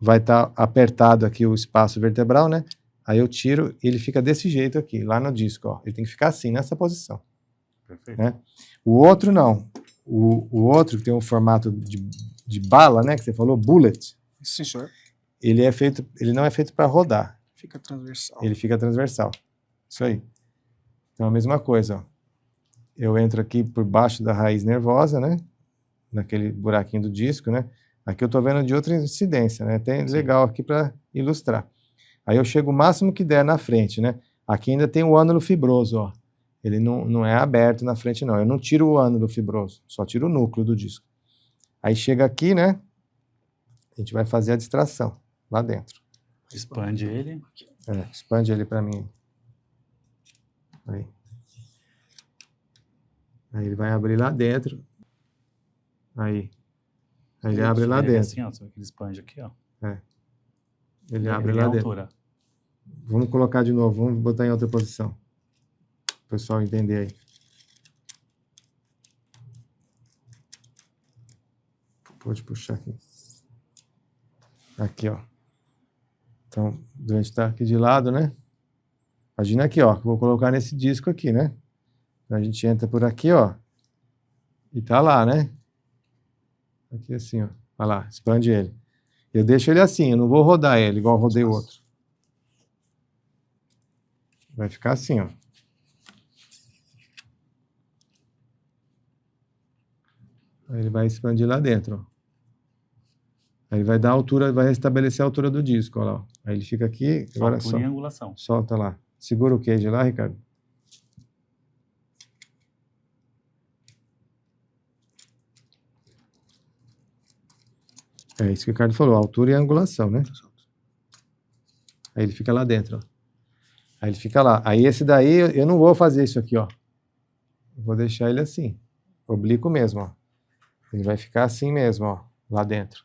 vai estar apertado aqui o espaço vertebral, né? Aí eu tiro e ele fica desse jeito aqui, lá no disco, ó. Ele tem que ficar assim, nessa posição. Perfeito. Né? O outro não. O outro que tem um formato de bala, né? Que você falou, bullet. Sim, senhor. Ele não é feito para rodar. Fica transversal. Ele fica transversal. Isso aí. Então a mesma coisa, ó. Eu entro aqui por baixo da raiz nervosa, né? Naquele buraquinho do disco, né? Aqui eu tô vendo de outra incidência, né? Tem legal aqui para ilustrar. Aí eu chego o máximo que der na frente, né? Aqui ainda tem o ânulo fibroso, ó. Ele não é aberto na frente, não. Eu não tiro o ânulo fibroso, só tiro o núcleo do disco. Aí chega aqui, né? A gente vai fazer a distração lá dentro. Expande ele. Expande ele para mim. Aí. Aí ele vai abrir lá dentro. Aí ele abre lá dentro. Assim, ó, ele expande aqui, ó. Ele abre lá dentro. Altura. Vamos colocar de novo, vamos botar em outra posição. Para o pessoal entender aí. Pode puxar aqui. Aqui, ó. Então, a gente está aqui de lado, né? Imagina aqui, ó. Vou colocar nesse disco aqui, né? Então, a gente entra por aqui, ó. E tá lá, né? Aqui assim, ó. Olha lá, expande ele. Eu deixo ele assim, eu não vou rodar ele, igual eu rodei o outro. Vai ficar assim, ó. Aí ele vai expandir lá dentro, ó. Aí ele vai dar a altura, vai restabelecer a altura do disco, ó lá. Ó. Aí ele fica aqui, agora Altura e angulação. solta lá. Segura o cage lá, Ricardo. É isso que o Ricardo falou, altura e angulação, né? Aí ele fica lá dentro, ó. Aí ele fica lá. Aí esse daí, eu não vou fazer isso aqui, ó. Eu vou deixar ele assim, oblíquo mesmo, ó. Ele vai ficar assim mesmo, ó, lá dentro.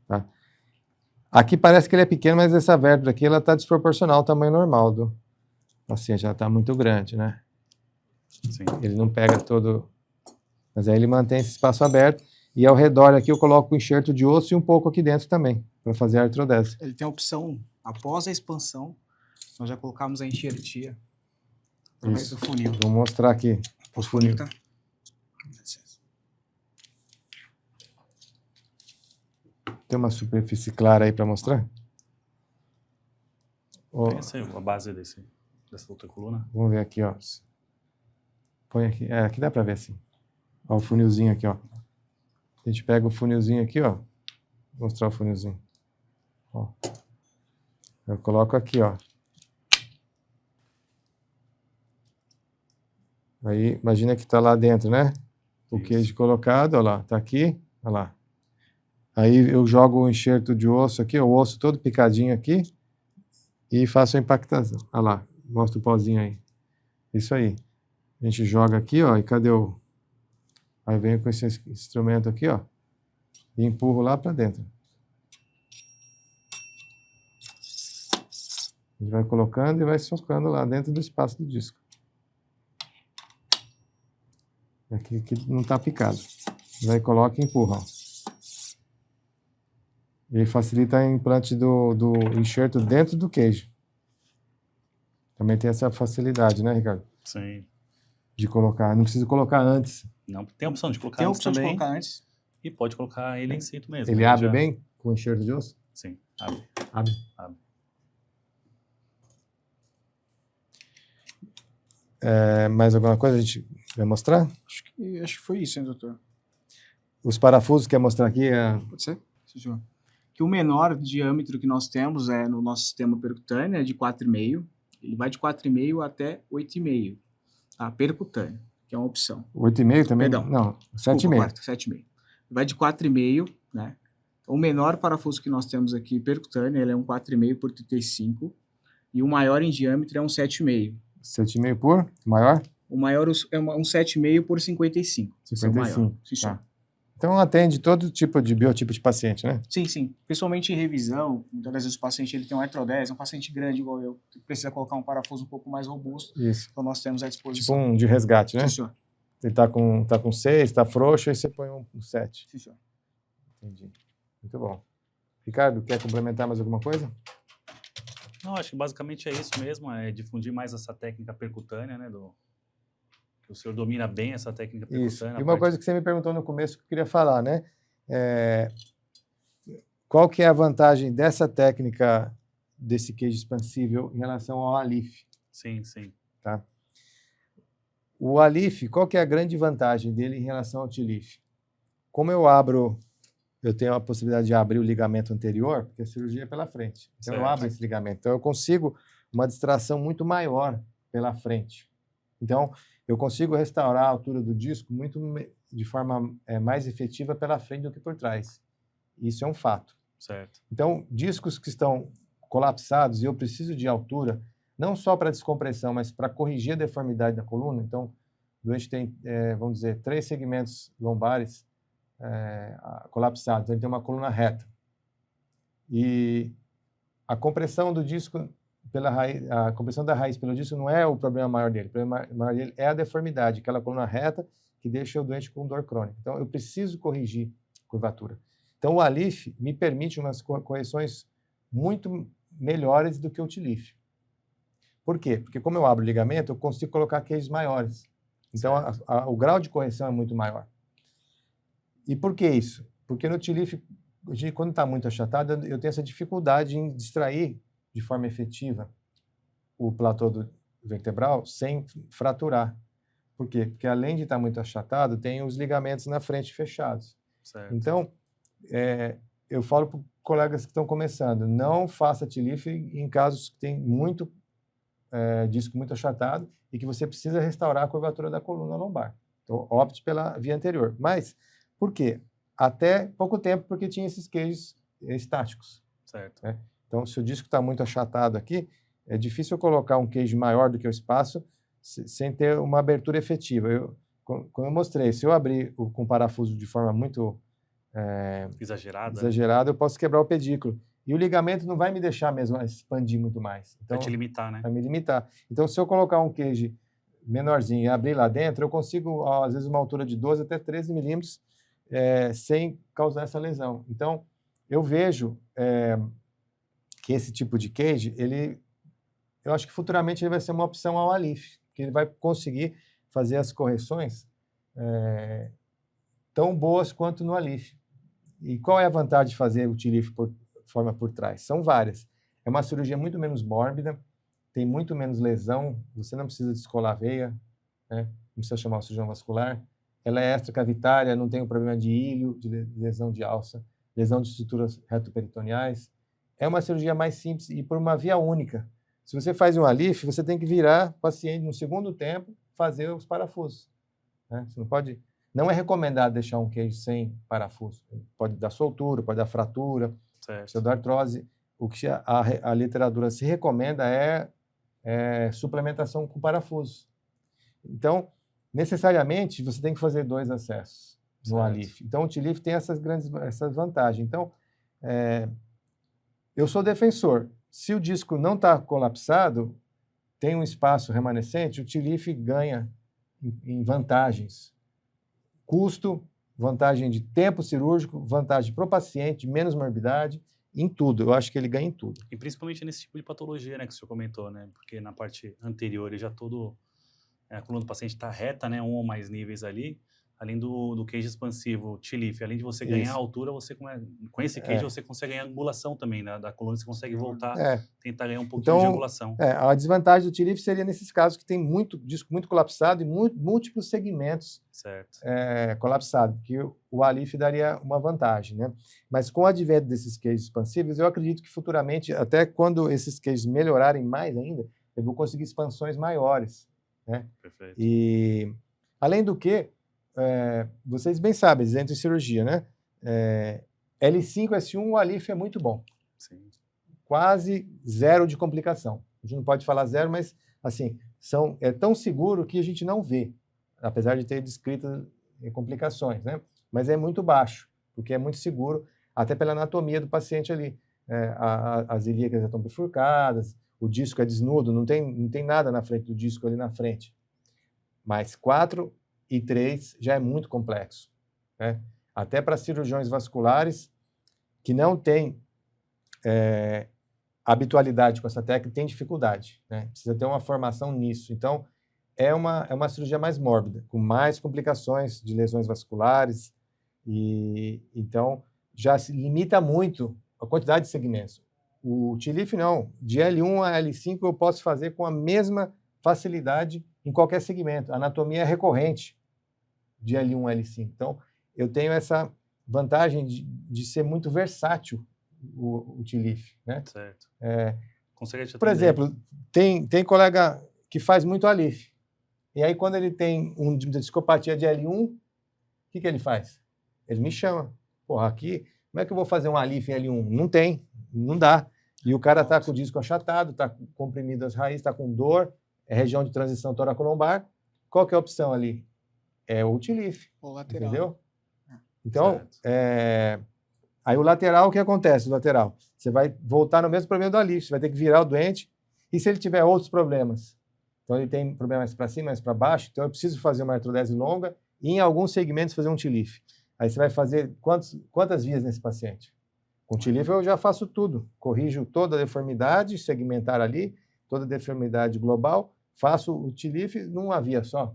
Tá? Aqui parece que ele é pequeno, mas essa vértebra aqui, ela tá desproporcional ao tamanho normal do paciente, já tá muito grande, né? Sim. Ele não pega todo... Mas aí ele mantém esse espaço aberto. E ao redor aqui eu coloco o enxerto de osso e um pouco aqui dentro também, para fazer a artrodese. Ele tem a opção, após a expansão, nós já colocamos a enxertia através do funil. Vou mostrar aqui o funil. Tá? Tem uma superfície clara aí para mostrar? Ó, Essa é a base dessa outra coluna. vamos ver aqui, ó. Põe aqui. É, aqui dá para ver assim. Ó, o funilzinho aqui, ó. A gente pega o funilzinho aqui, ó. Vou mostrar o funilzinho. Ó. Eu coloco aqui, ó. Aí, imagina que tá lá dentro, né? O Isso. queijo colocado, ó lá. Tá aqui, ó lá. Aí eu jogo o enxerto de osso aqui, o osso todo picadinho aqui. E faço a impactação. Olha lá. Mostra o pauzinho aí. Isso aí. A gente joga aqui, ó. E cadê o... Aí venho com esse instrumento aqui, ó, e empurro lá para dentro. A gente vai colocando e vai socando lá dentro do espaço do disco. Aqui não está picado. Vai, coloca e empurra. Ó. E aí facilita o implante do enxerto dentro do queijo. Também tem essa facilidade, né, Ricardo? Sim. De colocar. Não precisa colocar antes. Não, tem a opção de colocar Tem a antes opção de também. colocar antes. E pode colocar ele em cinto mesmo. Ele né? abre Já- bem com o enxerto de osso? Sim, abre. Abre. Abre. Mais alguma coisa a gente vai mostrar? Acho que foi isso, hein, doutor? Os parafusos, quer mostrar aqui? Pode ser? Sim, senhor. Que o menor diâmetro que nós temos no nosso sistema percutâneo é de 4,5. Ele vai de 4,5 até 8,5. Tá? Percutâneo, que é uma opção. 8,5 também? Perdão. Não, Desculpa, 7,5. quarto, 7,5. Vai de 4,5, né? O menor parafuso que nós temos aqui, percutâneo, ele é um 4,5 por 35. E o maior em diâmetro é um 7,5. 7,5 por? Maior? O maior é um 7,5 por 55. Esse é o maior. 55. Sim, senhor. Tá. Então atende todo tipo de biotipo de paciente, né? Sim, sim. Principalmente em revisão, muitas vezes o paciente ele tem um artrodese, um paciente grande igual eu, que precisa colocar um parafuso um pouco mais robusto, Isso. então nós temos à Tipo disposição. um de resgate, né? Sim, senhor. Ele tá com 6, tá frouxo, aí você põe um 7. Sim, senhor. Entendi. Muito bom. Ricardo, quer complementar mais alguma coisa? Não, acho que basicamente é isso mesmo, é difundir mais essa técnica percutânea, né, que o senhor domina bem essa técnica Isso. percutânea. E uma coisa que você me perguntou no começo que eu queria falar, né? Qual que é a vantagem dessa técnica desse queijo expansível em relação ao Alif? Sim, sim. Tá? O Alif, qual que é a grande vantagem dele em relação ao Tilif? Como eu tenho a possibilidade de abrir o ligamento anterior, porque a cirurgia é pela frente. Então eu abro esse ligamento. Então eu consigo uma distração muito maior pela frente. Então eu consigo restaurar a altura do disco de forma mais efetiva pela frente do que por trás. Isso é um fato. Certo. Então, discos que estão colapsados e eu preciso de altura, não só para descompressão, mas para corrigir a deformidade da coluna. Então, o doente tem, vamos dizer, 3 segmentos lombares colapsados. Ele tem uma coluna reta. E a compressão do disco pela raiz, a compressão da raiz pelo disco não é o problema maior dele. O problema maior dele é a deformidade, aquela coluna reta que deixa o doente com dor crônica. Então, eu preciso corrigir a curvatura. Então, o Alif me permite umas correções muito melhores do que o Tilif. Por quê? Porque como eu abro o ligamento, eu consigo colocar queijos maiores. Então, o grau de correção é muito maior. E por que isso? Porque no Tilif, quando está muito achatado, eu tenho essa dificuldade em distrair de forma efetiva o platô do vertebral sem fraturar. Por quê? Porque além de estar muito achatado, tem os ligamentos na frente fechados. Certo. Então, eu falo para colegas que estão começando, não faça Tilif em casos que tem muito disco muito achatado e que você precisa restaurar a curvatura da coluna lombar. Então, opte pela via anterior. Mas, por quê? Até pouco tempo, porque tinha esses queijos estáticos. Certo. Né? Então, se o disco está muito achatado aqui, é difícil eu colocar um queijo maior do que o espaço sem ter uma abertura efetiva. Como eu mostrei, se eu abrir com parafuso de forma muito exagerada, eu posso quebrar o pedículo. E o ligamento não vai me deixar mesmo expandir muito mais. Então, vai te limitar, né? Vai me limitar. Então, se eu colocar um queijo menorzinho e abrir lá dentro, eu consigo, às vezes, uma altura de 12 até 13 milímetros sem causar essa lesão. Então, eu vejo que esse tipo de queijo, eu acho que futuramente ele vai ser uma opção ao Alif, que ele vai conseguir fazer as correções tão boas quanto no Alif. E qual é a vantagem de fazer o Tilif forma por trás? São várias. É uma cirurgia muito menos mórbida, tem muito menos lesão, você não precisa descolar a veia, né? Não precisa chamar o cirurgião vascular. Ela é extracavitária, não tem o problema de ilho, de lesão de alça, lesão de estruturas retoperitoneais. É uma cirurgia mais simples e por uma via única. Se você faz um Alif, você tem que virar o paciente no segundo tempo, fazer os parafusos. Né? Você não pode... Não é recomendado deixar um queijo sem parafuso. Pode dar soltura, pode dar fratura, pode dar artrose. O que a literatura se recomenda é suplementação com parafuso. Então, necessariamente, você tem que fazer 2 acessos no Alif. Então, o Tilif tem essas vantagens. Então, eu sou defensor. Se o disco não está colapsado, tem um espaço remanescente, o Tilif ganha em vantagens. Custo, vantagem de tempo cirúrgico, vantagem para o paciente, menos morbidade, em tudo. Eu acho que ele ganha em tudo. E principalmente nesse tipo de patologia, né, que o senhor comentou, né? Porque na parte anterior ele já a coluna do paciente está reta, né, 1 ou mais níveis ali, além do queijo expansivo, Tilif, além de você ganhar altura, você com esse queijo você consegue ganhar angulação também, né, da coluna, você consegue voltar, tentar ganhar um pouquinho de angulação. A desvantagem do Tilif seria nesses casos que tem disco muito colapsado e múltiplos segmentos colapsados, que o Alif daria uma vantagem, né? Mas com o advento desses queijos expansíveis, eu acredito que futuramente, até quando esses queijos melhorarem mais ainda, eu vou conseguir expansões maiores, né? Perfeito. E, além do que, vocês bem sabem, dentro de cirurgia, né? L5, S1, o Alif é muito bom. Sim. Quase zero de complicação. A gente não pode falar zero, mas, assim, é tão seguro que a gente não vê, apesar de ter descrito complicações, né? Mas é muito baixo, porque é muito seguro, até pela anatomia do paciente ali. As ilíacas já estão bifurcadas, o disco é desnudo, não tem nada na frente do disco ali na frente. Mas 4 e 3 já é muito complexo, né? Até para cirurgiões vasculares que não têm habitualidade com essa técnica tem dificuldade, né? Precisa ter uma formação nisso. Então, é uma cirurgia mais mórbida, com mais complicações de lesões vasculares, e então já se limita muito a quantidade de segmentos. O TLIF não, de L1 a L5 eu posso fazer com a mesma facilidade em qualquer segmento. A anatomia é recorrente de L1 a L5. Então, eu tenho essa vantagem de ser muito versátil o TLIF, né? Certo. Consegue te Por atender? exemplo, tem colega que faz muito ALIF. E aí, quando ele tem uma discopatia de L1, o que ele faz? Ele me chama. Porra, aqui, como é que eu vou fazer um ALIF em L1? Não tem, não dá. E o cara está com o disco achatado, está comprimido as raízes, está com dor, é região de transição toracolombar. Qual que é a opção ali? É o TLIF. O lateral. Entendeu? Então, Certo. aí o lateral, o que acontece? O lateral, você vai voltar no mesmo problema do ALIF, você vai ter que virar o doente. E se ele tiver outros problemas? Então, ele tem problemas para cima, mais para baixo, então eu preciso fazer uma artrodese longa e, em alguns segmentos, fazer um TLIF. Aí você vai fazer quantas vias nesse paciente? Com o TLIF eu já faço tudo. Corrijo toda a deformidade segmentar ali, toda a deformidade global, faço o TLIF numa via só.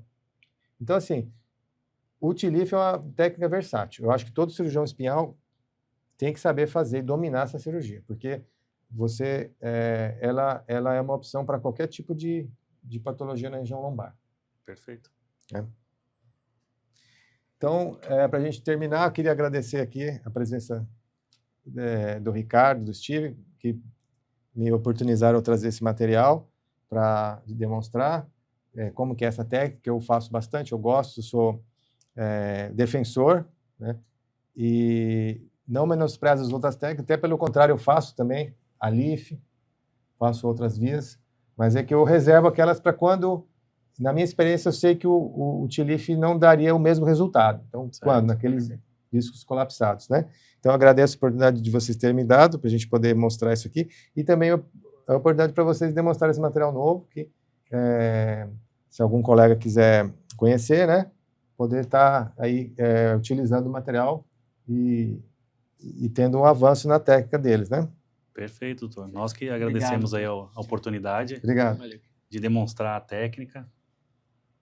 Então, assim, o TLIF é uma técnica versátil. Eu acho que todo cirurgião espinhal tem que saber fazer e dominar essa cirurgia, porque ela é uma opção para qualquer tipo de patologia na região lombar. Perfeito. Então, para a gente terminar, eu queria agradecer aqui a presença do Ricardo, do Steve, que me oportunizaram trazer esse material para demonstrar como que é essa técnica, que eu faço bastante, eu gosto, sou defensor, né? E não menosprezo as outras técnicas, até pelo contrário, eu faço também a LIF, faço outras vias, mas é que eu reservo aquelas para quando, na minha experiência, eu sei que o TLIF não daria o mesmo resultado. Então, Certo. quando? Naqueles discos colapsados, né? Então, eu agradeço a oportunidade de vocês terem me dado, para a gente poder mostrar isso aqui, e também a oportunidade para vocês demonstrar esse material novo, que se algum colega quiser conhecer, né, poder estar aí utilizando o material e tendo um avanço na técnica deles, né? Perfeito, doutor. Nós que agradecemos aí a oportunidade Obrigado. Valeu. de demonstrar a técnica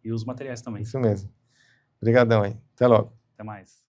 e os materiais também. Isso mesmo. Obrigadão aí. Até logo. Até mais.